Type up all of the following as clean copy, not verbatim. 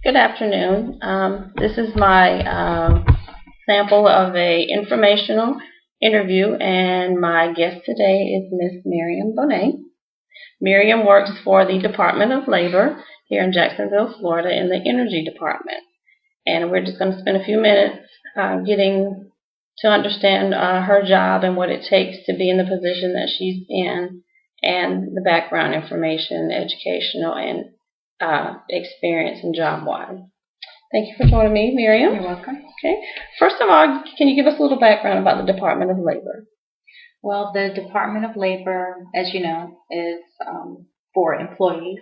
Good afternoon. This is my sample of a informational interview, and my guest today is Miss Miriam Bonet. Miriam works for the Department of Labor here in Jacksonville, Florida, in the Energy Department. And we're just going to spend a few minutes getting to understand her job and what it takes to be in the position that she's in, and the background information, educational and experience and job-wise. Thank you for joining me, Miriam. You're welcome. Okay. First of all, can you give us a little background about the Department of Labor? Well, the Department of Labor, as you know, is for employees.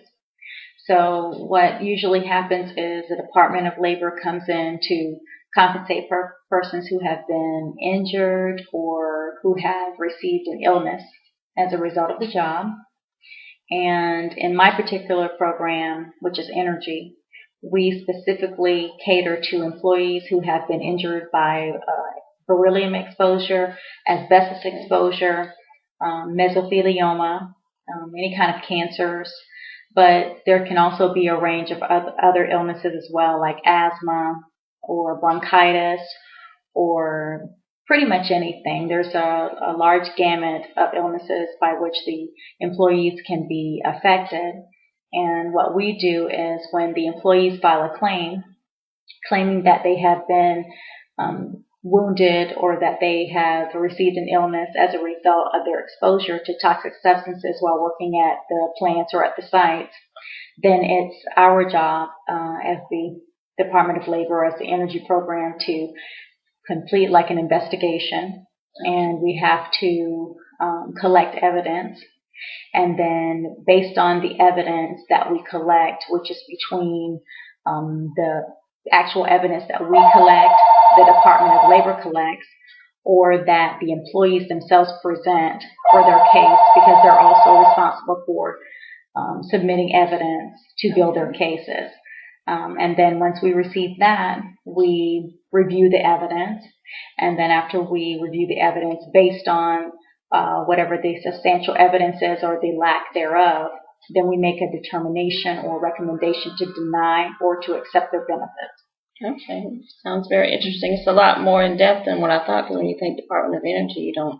So what usually happens is the Department of Labor comes in to compensate persons who have been injured or who have received an illness as a result of the job. And in my particular program, which is energy, we specifically cater to employees who have been injured by beryllium exposure, asbestos exposure, mesothelioma, any kind of cancers. But there can also be a range of other illnesses as well, like asthma or bronchitis or pretty much anything. There's a large gamut of illnesses by which the employees can be affected. And what we do is when the employees file a claim, claiming that they have been wounded or that they have received an illness as a result of their exposure to toxic substances while working at the plants or at the sites, then it's our job as the Department of Labor, as the energy program, to complete like an investigation, and we have to collect evidence. And then based on the evidence that we collect, which is between the actual evidence that we collect, the Department of Labor collects, or that the employees themselves present for their case, because they're also responsible for submitting evidence to build their cases. And then once we receive that, we review the evidence. And then after we review the evidence based on whatever the substantial evidence is or the lack thereof, then we make a determination or recommendation to deny or to accept their benefits. Okay, sounds very interesting. It's a lot more in depth than what I thought. Because when you think Department of Energy, you don't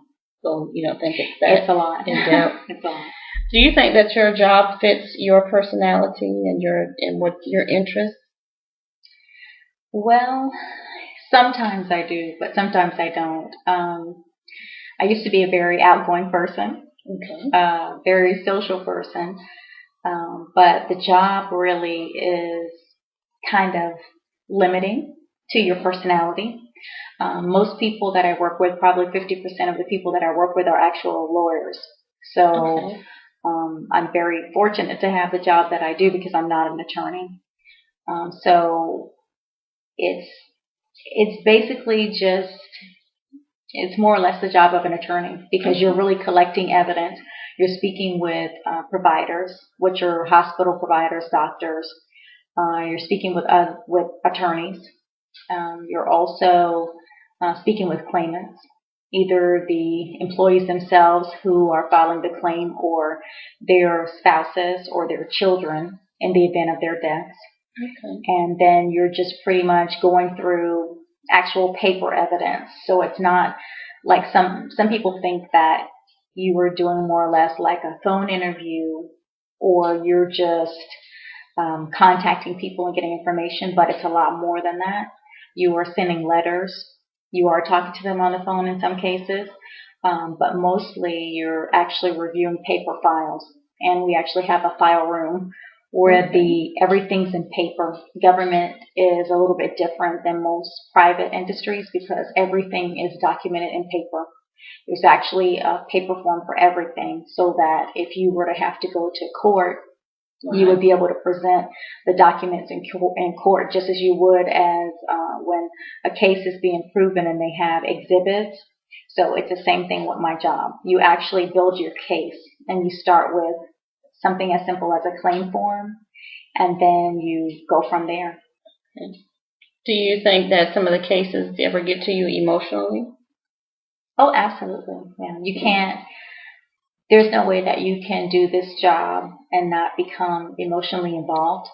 think it's that. It's a lot in depth. It's a lot. Do you think that your job fits your personality and what your interests? Well, sometimes I do, but sometimes I don't. I used to be a very outgoing person, Okay. very social person, but the job really is kind of limiting to your personality. Most people that I work with, probably 50% of the people that I work with, are actual lawyers. So Okay. I'm very fortunate to have the job that I do because I'm not an attorney. So it's basically just, it's more or less the job of an attorney because you're really collecting evidence. You're speaking with providers, which are hospital providers, doctors. You're speaking with attorneys. You're also speaking with claimants, either the employees themselves who are filing the claim or their spouses or their children in the event of their deaths. Okay. And then you're just pretty much going through actual paper evidence. So it's not like some people think that you were doing more or less like a phone interview or you're just contacting people and getting information, but it's a lot more than that. You are sending letters. You are talking to them on the phone in some cases, but mostly you're actually reviewing paper files. And we actually have a file room where everything's in paper. Government is a little bit different than most private industries because everything is documented in paper. There's actually a paper form for everything so that if you were to have to go to court, you would be able to present the documents in court just as you would as when a case is being proven and they have exhibits. So it's the same thing with my job. You actually build your case and you start with something as simple as a claim form and then you go from there. Do you think that some of the cases ever get to you emotionally? Oh, absolutely. Yeah, you can't. there's no way that you can do this job and not become emotionally involved.